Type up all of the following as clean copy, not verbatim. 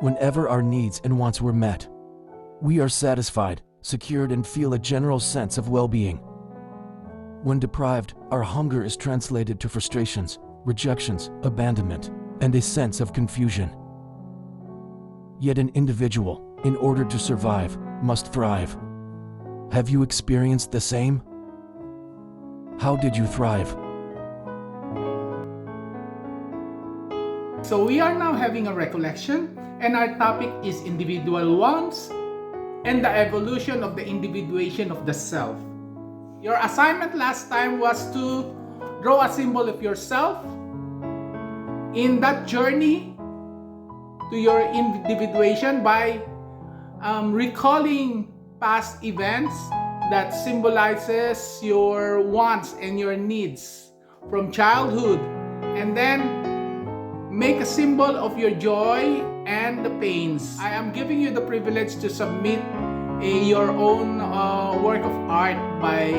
Whenever our needs and wants were met, we are satisfied, secured, and feel a general sense of well-being. When deprived, our hunger is translated to frustrations, rejections, abandonment, and a sense of confusion. Yet an individual, in order to survive, must thrive. Have you experienced the same? How did you thrive? So we are now having a recollection, and our topic is individual wants and the evolution of the individuation of the self. Your assignment last time was to draw a symbol of yourself in that journey to your individuation by recalling past events that symbolizes your wants and your needs from childhood, and then make a symbol of your joy and the pains. I am giving you the privilege to submit your own work of art by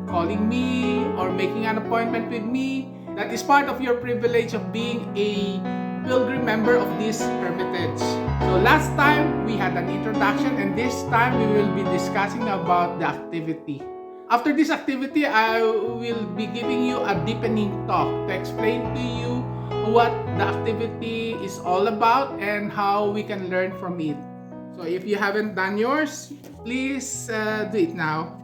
calling me or making an appointment with me. That is part of your privilege of being a pilgrim member of this hermitage. So last time we had an introduction, and this time we will be discussing about the activity. After this activity, I will be giving you a deepening talk to explain to you what the activity is all about and how we can learn from it. So if you haven't done yours, please do it now.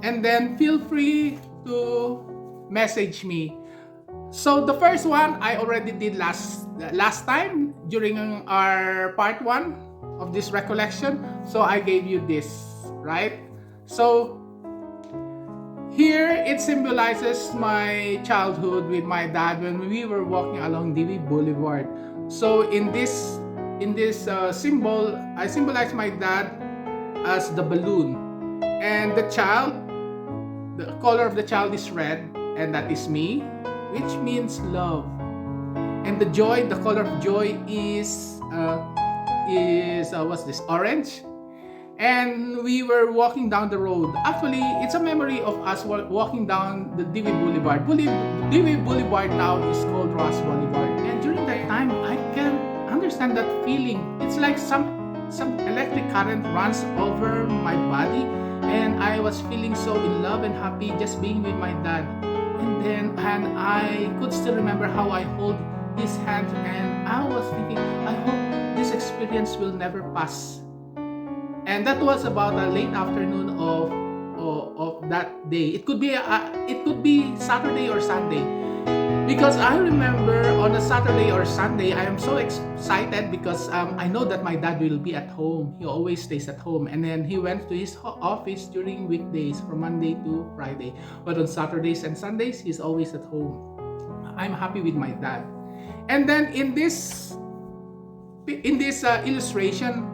And then feel free to message me. So the first one I already did last time during our part 1 of this recollection. So I gave you this, right? So here it symbolizes my childhood with my dad when we were walking along Divi Boulevard. So in this symbol, I symbolize my dad as the balloon, and the color of the child is red, and that is me, which means love. And the color of joy is what's this? Orange. And we were walking down the road. Actually, it's a memory of us walking down the Divi Boulevard. Divi Boulevard now is called Ross Boulevard. And during that time, I can understand that feeling. It's like some electric current runs over my body, and I was feeling so in love and happy just being with my dad. And I could still remember how I hold his hand, and I was thinking, I hope this experience will never pass. And that was about a late afternoon of that day. It could be Saturday or Sunday, because I remember on a Saturday or Sunday I am so excited because I know that my dad will be at home. He always stays at home, and then he went to his office during weekdays from Monday to Friday. But on Saturdays and Sundays he's always at home. I'm happy with my dad. And then in this illustration,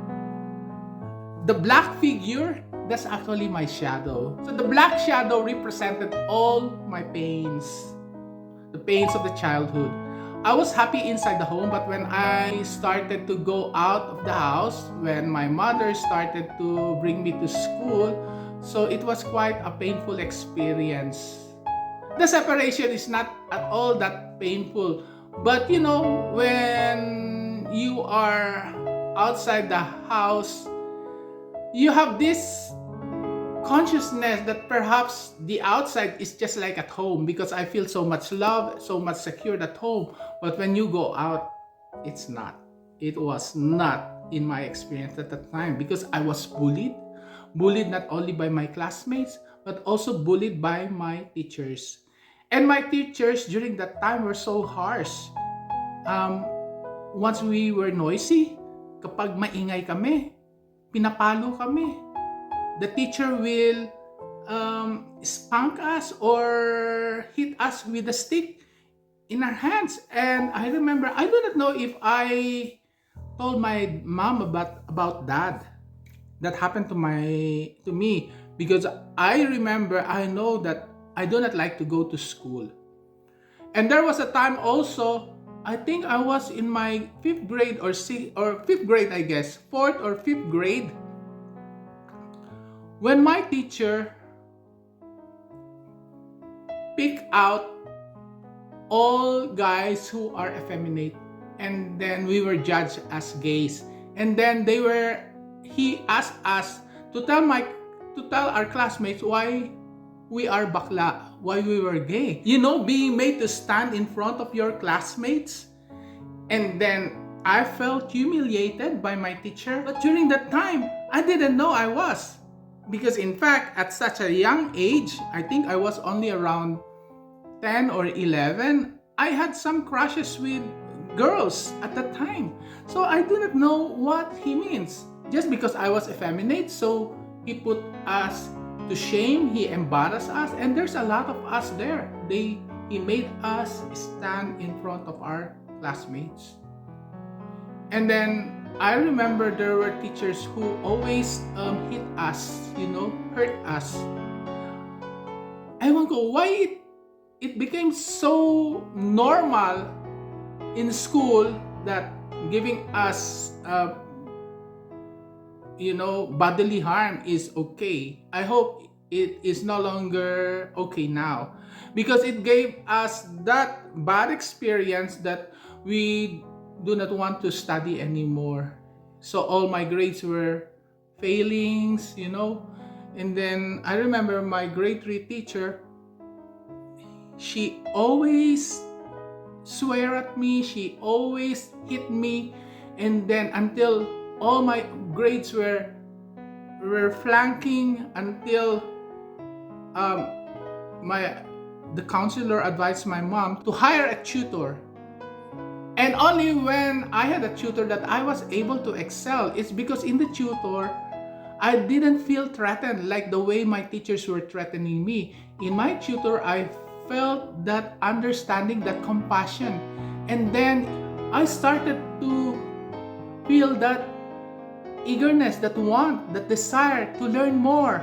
the black figure, that's actually my shadow. So the black shadow represented all my pains, the pains of the childhood. I was happy inside the home, but when I started to go out of the house, when my mother started to bring me to school, so it was quite a painful experience. The separation is not at all that painful, but you know, when you are outside the house, you have this consciousness that perhaps the outside is just like at home, because I feel so much love, so much secured at home. But when you go out, it's not. It was not in my experience at that time, because I was bullied not only by my classmates, but also bullied by my teachers. And my teachers during that time were so harsh. Once we were noisy, kapag maingay kami, pinapalo kami. The teacher will spank us or hit us with a stick in our hands. And I remember, I do not know if I told my mom about that happened to me, because I remember, I know that I do not like to go to school. And there was a time also, I think I was in my 5th grade or 5th grade, I guess, 4th or 5th grade, when my teacher picked out all guys who are effeminate and then we were judged as gays. And then he asked us to tell our classmates why we are bakla, why we were gay. Being made to stand in front of your classmates. And then I felt humiliated by my teacher. But during that time, I didn't know I was. Because in fact, at such a young age, I think I was only around 10 or 11, I had some crushes with girls at that time. So I do not know what he means. Just because I was effeminate, so he put us to shame, he embarrassed us, and there's a lot of us there. He made us stand in front of our classmates. And then I remember there were teachers who always hit us, hurt us. Ewan ko, why it became so normal in school that giving us, bodily harm is okay. I hope it is no longer okay now, because it gave us that bad experience that we do not want to study anymore. So all my grades were failings, And then I remember my grade 3 teacher, she always swear at me, she always hit me, and then until all my grades were flanking, until the counselor advised my mom to hire a tutor. And only when I had a tutor that I was able to excel. It's because in the tutor, I didn't feel threatened like the way my teachers were threatening me. In my tutor, I felt that understanding, that compassion. And then I started to feel that eagerness, that want, that desire to learn more.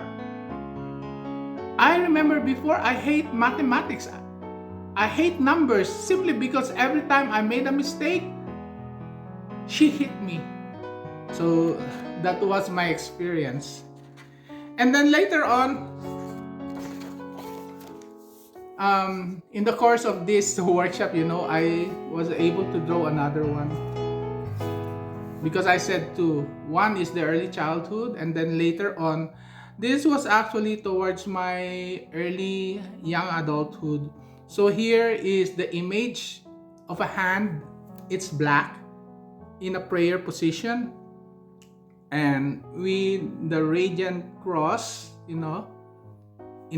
I remember before, I hate mathematics. I hate numbers simply because every time I made a mistake, she hit me. So that was my experience. And then later on, in the course of this workshop, I was able to draw another one. Because I said two. One is the early childhood, and then later on, this was actually towards my early young adulthood. So here is the image of a hand. It's black in a prayer position, and with the radiant cross, in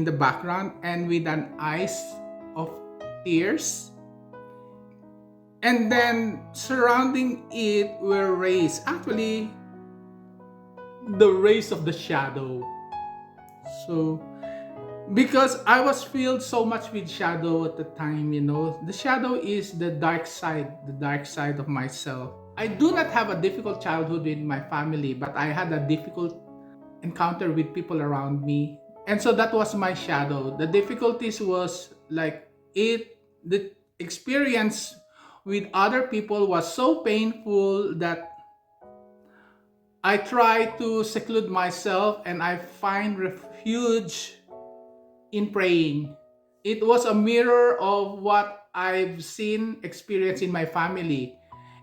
the background, and with an eyes of tears. And then surrounding it were rays. Actually, the rays of the shadow. So, because I was filled so much with shadow at the time, the shadow is the dark side of myself. I do not have a difficult childhood with my family, but I had a difficult encounter with people around me. And so that was my shadow. The difficulties was like the experience with other people was so painful that I try to seclude myself and I find refuge in praying. It was a mirror of what I've seen, experienced in my family.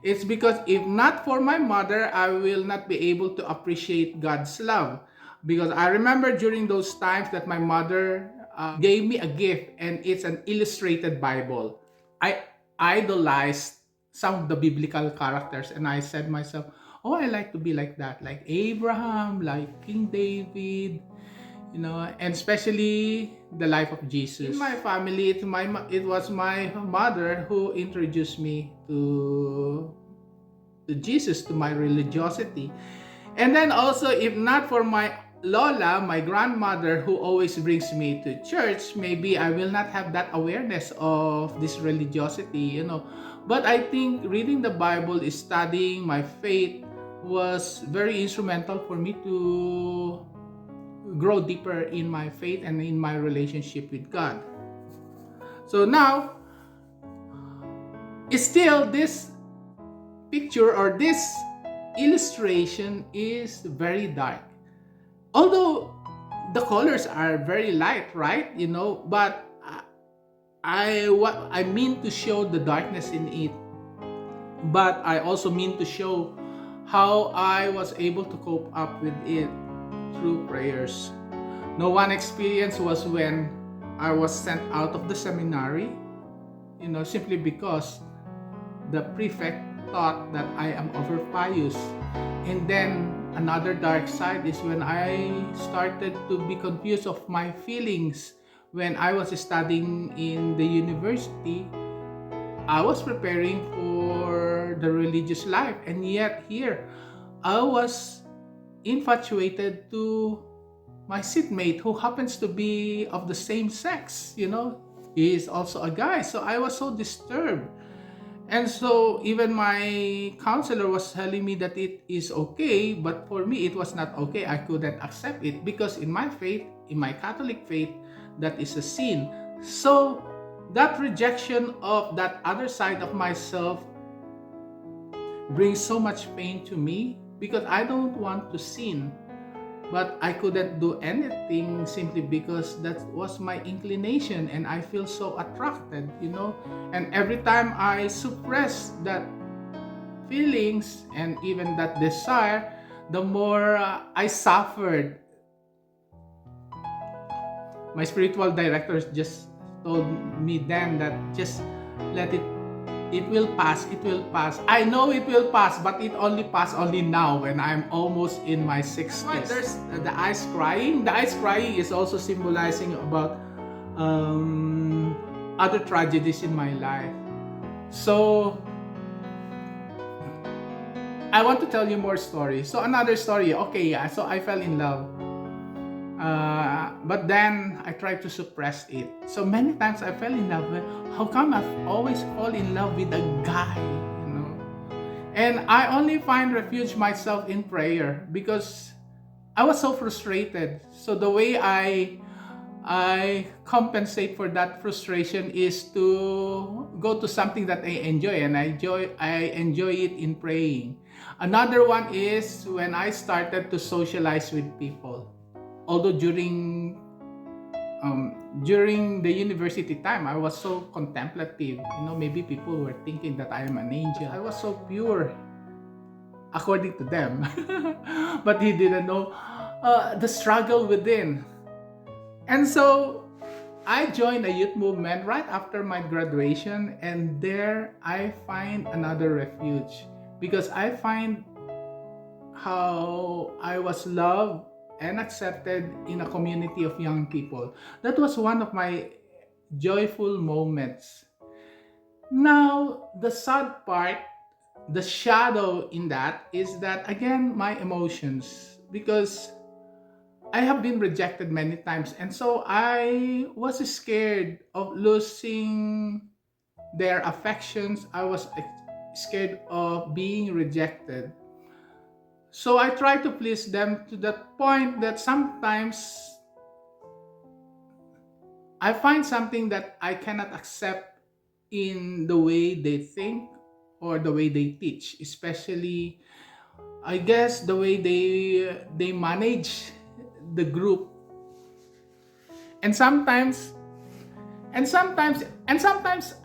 It's because if not for my mother, I will not be able to appreciate God's love. Because I remember during those times that my mother gave me a gift, and it's an illustrated Bible. I idolized some of the biblical characters, and I said myself, oh, I like to be like that, like Abraham, like King David, and especially the life of Jesus. In my family, it was my mother who introduced me to Jesus, to my religiosity. And then also, if not for my Lola, my grandmother, who always brings me to church, maybe I will not have that awareness of this religiosity, But I think reading the Bible, studying my faith, was very instrumental for me to grow deeper in my faith and in my relationship with God. So now, still this picture or this illustration is very dark. Although the colors are very light, right? But what I mean to show the darkness in it. but I also mean to show how I was able to cope up with it through prayers. No one experience was when I was sent out of the seminary, simply because the prefect thought that I am overpious. And then another dark side is when I started to be confused of my feelings when I was studying in the university. I was preparing for the religious life, and yet here I was infatuated to my seatmate who happens to be of the same sex. He is also a guy, so I was so disturbed. And so even my counselor was telling me that it is okay, but for me it was not okay. I couldn't accept it because in my faith, in my Catholic faith, that is a sin. So that rejection of that other side of myself brings so much pain to me because I don't want to sin. But I couldn't do anything simply because that was my inclination and I feel so attracted. And every time I suppress that feelings and even that desire, the more I suffered. My spiritual directors just told me then that just let it will pass, it will pass. I know it will pass, but it only pass only now when I'm almost in my 60s. Right, there's the eyes crying. The eyes crying is also symbolizing about other tragedies in my life. So I want to tell you more stories. So another story. Okay, yeah. So I fell in love. But then I tried to suppress it. So many times I fell in love with, how come I always fall in love with a guy? And I only find refuge myself in prayer because I was so frustrated. So the way I compensate for that frustration is to go to something that I enjoy, and I enjoy it in praying. Another one is when I started to socialize with people. Although during the university time, I was so contemplative. Maybe people were thinking that I am an angel. I was so pure, according to them. But he didn't know the struggle within. And so I joined a youth movement right after my graduation, and there I find another refuge because I find how I was loved and accepted in a community of young people. That was one of my joyful moments. Now, the sad part, the shadow in that is that again, my emotions, because I have been rejected many times, and so I was scared of losing their affections. I was scared of being rejected. So I try to please them to the point that sometimes I find something that I cannot accept in the way they think or the way they teach, especially I guess the way they manage the group. And sometimes and sometimes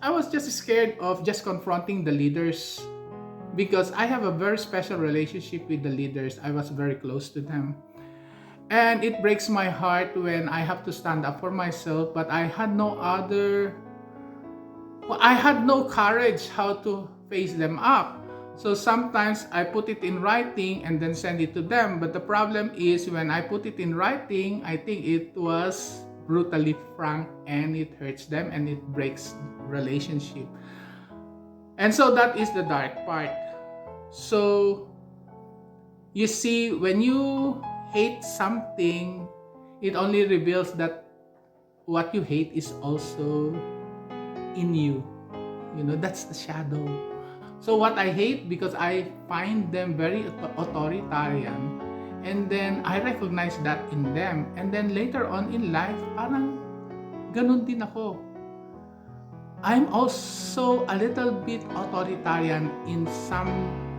I was just scared of just confronting the leaders because I have a very special relationship with the leaders. I was very close to them. And it breaks my heart when I have to stand up for myself, but I had no courage how to face them up. So sometimes I put it in writing and then send it to them. But the problem is when I put it in writing, I think it was brutally frank and it hurts them and it breaks relationship. And so that is the dark part. So you see, when you hate something, it only reveals that what you hate is also in you. That's the shadow. So what I hate, because I find them very authoritarian, and then I recognize that in them, and then later on in life, parang ganun din ako. I'm also a little bit authoritarian in some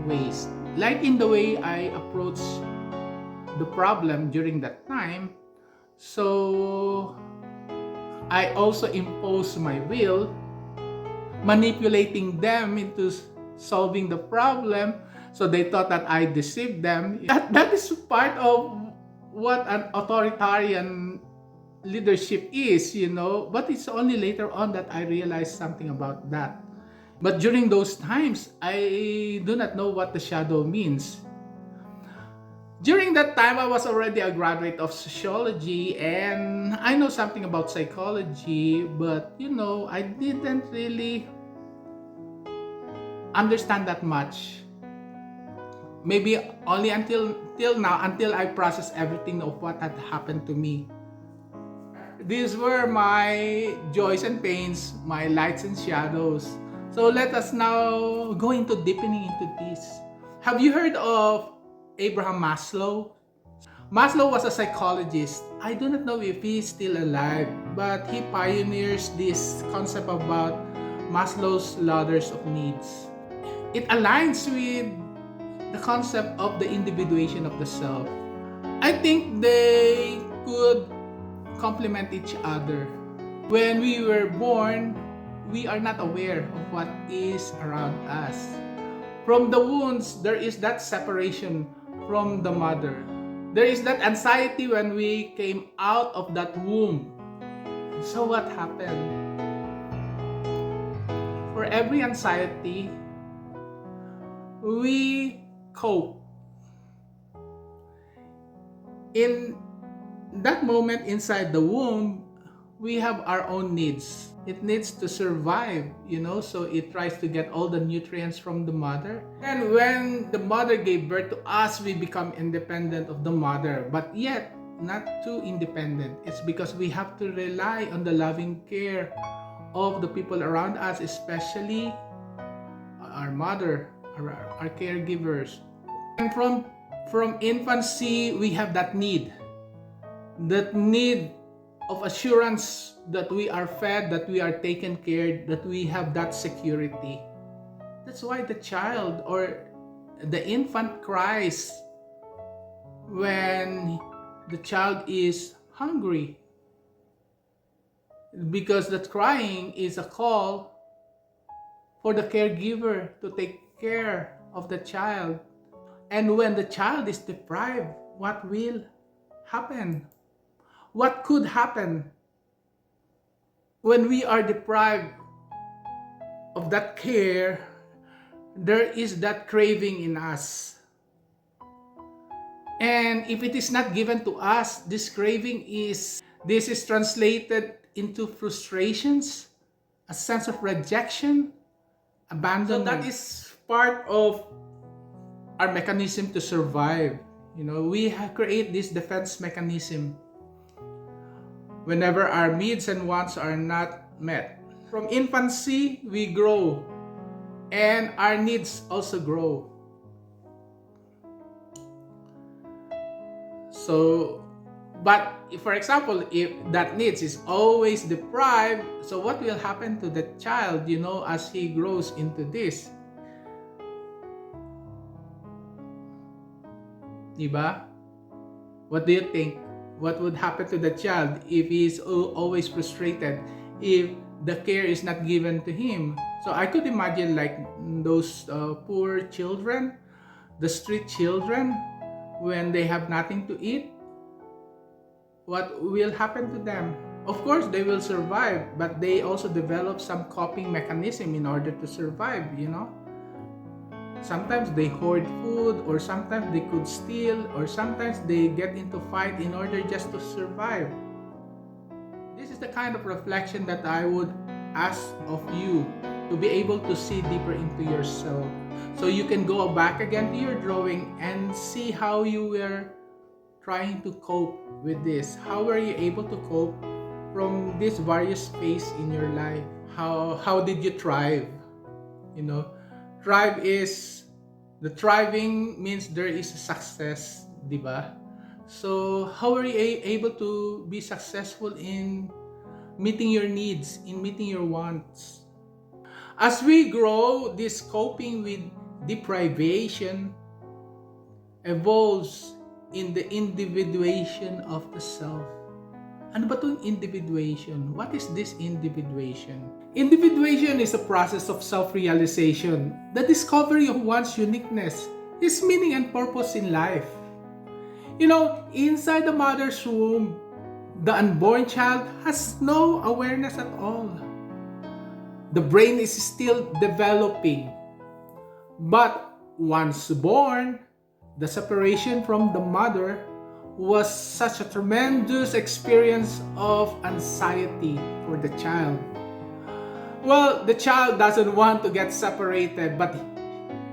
ways, like in the way I approach the problem during that time. So I also impose my will, manipulating them into solving the problem. So they thought that I deceived them. That is part of what an authoritarian leadership is, But it's only later on that I realized something about that. But during those times, I do not know what the shadow means. During that time, I was already a graduate of sociology and I know something about psychology, but I didn't really understand that much. Maybe only until till now, until I process everything of what had happened to me. These were my joys and pains, my lights and shadows. So let us now go into deepening into this. Have you heard of Abraham Maslow? Maslow was a psychologist. I do not know if he is still alive, but he pioneers this concept about Maslow's ladders of needs. It aligns with the concept of the individuation of the self. I think they could complement each other. When we were born, we are not aware of what is around us. From the wounds, there is that separation from the mother. There is that anxiety when we came out of that womb. So what happened? For every anxiety, we cope. In that moment inside the womb, we have our own needs. It needs to survive, so it tries to get all the nutrients from the mother. And when the mother gave birth to us, we become independent of the mother, but yet not too independent. It's because we have to rely on the loving care of the people around us, especially our mother, our caregivers. And from infancy, we have that need of assurance that we are fed, that we are taken care, that we have that security. That's why the child or the infant cries when the child is hungry, because that crying is a call for the caregiver to take care of the child. And when the child is deprived, what will happen? What could happen when we are deprived of that care? There is that craving in us. And if it is not given to us, this craving is translated into frustrations, a sense of rejection, abandonment. So that is part of our mechanism to survive. We create this defense mechanism whenever our needs and wants are not met. From infancy, we grow, and our needs also grow. So, but for example, if that needs is always deprived, so what will happen to the child, as he grows into this? Diba? What do you think? What would happen to the child if he is always frustrated, if the care is not given to him? So I could imagine like those poor children, the street children, when they have nothing to eat, what will happen to them? Of course, they will survive, but they also develop some coping mechanism in order to survive, Sometimes they hoard food, or sometimes they could steal, or sometimes they get into fight in order just to survive. This is the kind of reflection that I would ask of you, to be able to see deeper into yourself. So you can go back again to your drawing and see how you were trying to cope with this. How were you able to cope from this various phase in your life? How did you thrive? Thriving means there is a success, diba? So how are you able to be successful in meeting your needs, in meeting your wants? As we grow, this coping with deprivation evolves in the individuation of the self. Ano ba itong individuation? What is this individuation? Individuation is a process of self-realization, the discovery of one's uniqueness, his meaning and purpose in life. Inside the mother's womb, the unborn child has no awareness at all. The brain is still developing. But once born, the separation from the mother was such a tremendous experience of anxiety for the child. Well, the child doesn't want to get separated, but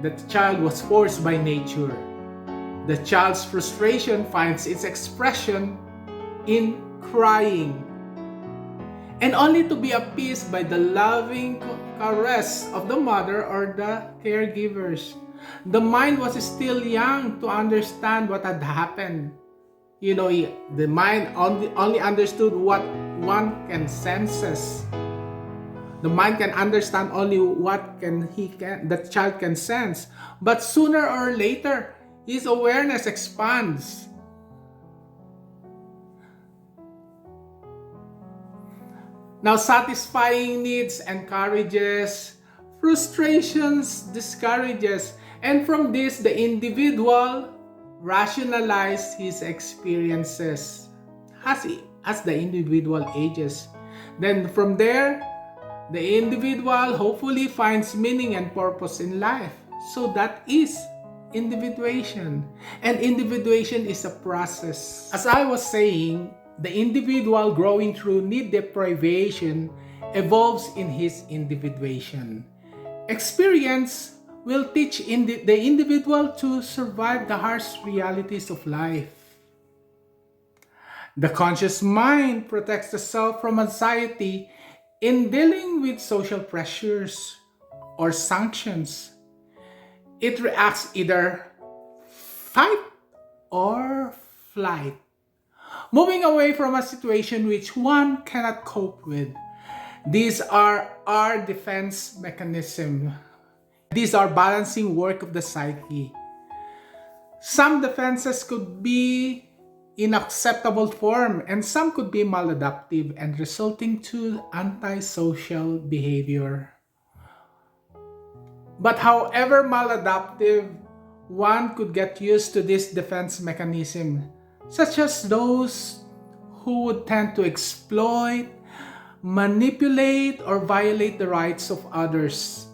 the child was forced by nature. The child's frustration finds its expression in crying, and only to be appeased by the loving caress of the mother or the caregivers. The mind was still young to understand what had happened. The mind only understood what one can senses. The mind can understand only what the child can sense. But sooner or later, his awareness expands. Now, satisfying needs encourages, frustrations discourages, and from this, the individual rationalizes his experiences as the individual ages. Then from there, the individual hopefully finds meaning and purpose in life. So that is individuation. And individuation is a process. As I was saying, the individual growing through need deprivation evolves in his individuation. Experience will teach the individual to survive the harsh realities of life. The conscious mind protects the self from anxiety in dealing with social pressures or sanctions. It reacts either fight or flight, moving away from a situation which one cannot cope with. These are our defense mechanisms. These are balancing work of the psyche. Some defenses could be in acceptable form, and some could be maladaptive and resulting to antisocial behavior. But however maladaptive, one could get used to this defense mechanism, such as those who would tend to exploit, manipulate, or violate the rights of others.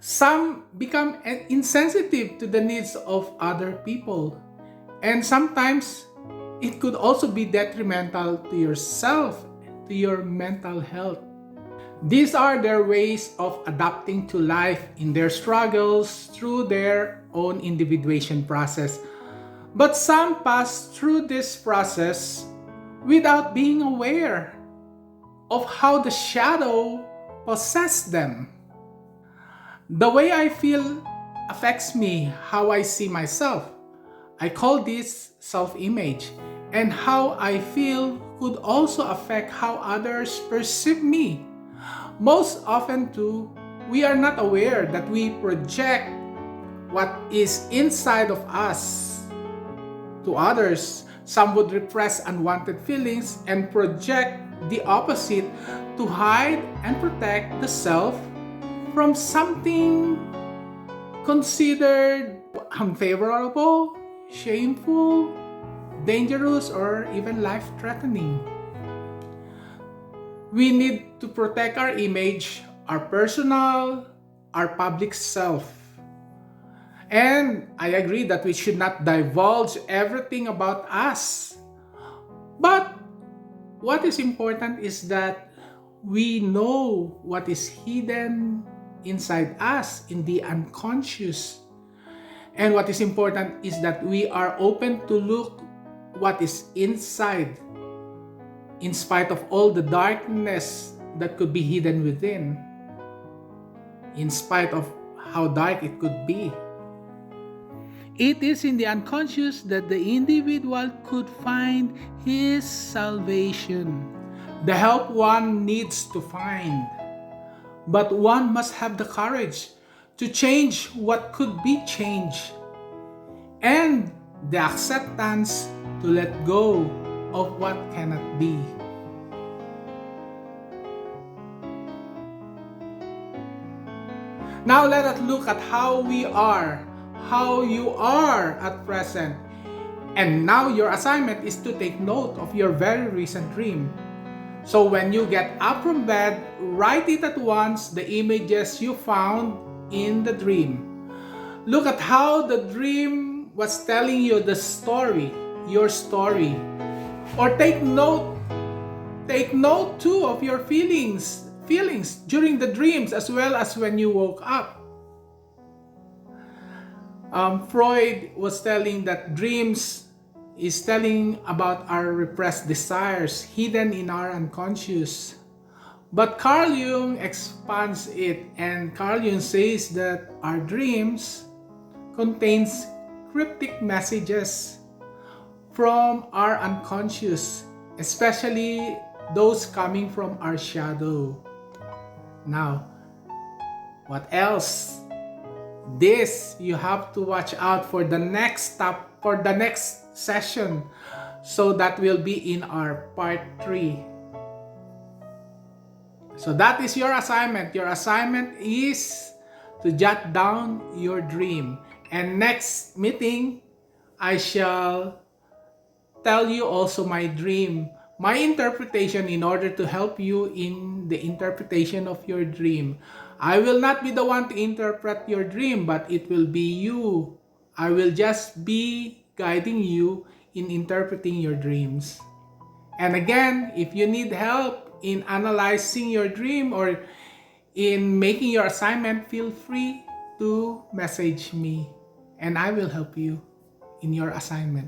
Some become insensitive to the needs of other people, and sometimes it could also be detrimental to yourself, to your mental health. These are their ways of adapting to life in their struggles through their own individuation process. But some pass through this process without being aware of how the shadow possessed them. The way I feel affects me, how I see myself. I call this self-image, and how I feel could also affect how others perceive me. Most often too, we are not aware that we project what is inside of us to others. Some would repress unwanted feelings and project the opposite to hide and protect the self from something considered unfavorable, shameful, dangerous, or even life-threatening. We need to protect our image, our personal, our public self. And I agree that we should not divulge everything about us. But what is important is that we know what is hidden inside us in the unconscious. And what is important is that we are open to look what is inside, in spite of all the darkness that could be hidden within, in spite of how dark it could be. It is in the unconscious that the individual could find his salvation, the help one needs to find. But one must have the courage to change what could be changed, and the acceptance to let go of what cannot be. Now let us look at how you are at present. And now your assignment is to take note of your very recent dream. So when you get up from bed, write it at once, the images you found in the dream. Look at how the dream was telling you the story, your story. Or take note too of your feelings during the dreams as well as when you woke up. Freud was telling that dreams is telling about our repressed desires hidden in our unconscious. But Carl Jung expands it, and Carl Jung says that our dreams contains cryptic messages from our unconscious, especially those coming from our shadow. Now, what else? This you have to watch out for the next session. So that will be in our part 3. So that is your assignment. Your assignment is to jot down your dream. And next meeting, I shall tell you also my dream, my interpretation in order to help you in the interpretation of your dream. I will not be the one to interpret your dream, but it will be you. I will just be guiding you in interpreting your dreams. And again, if you need help in analyzing your dream or in making your assignment, feel free to message me and I will help you in your assignment.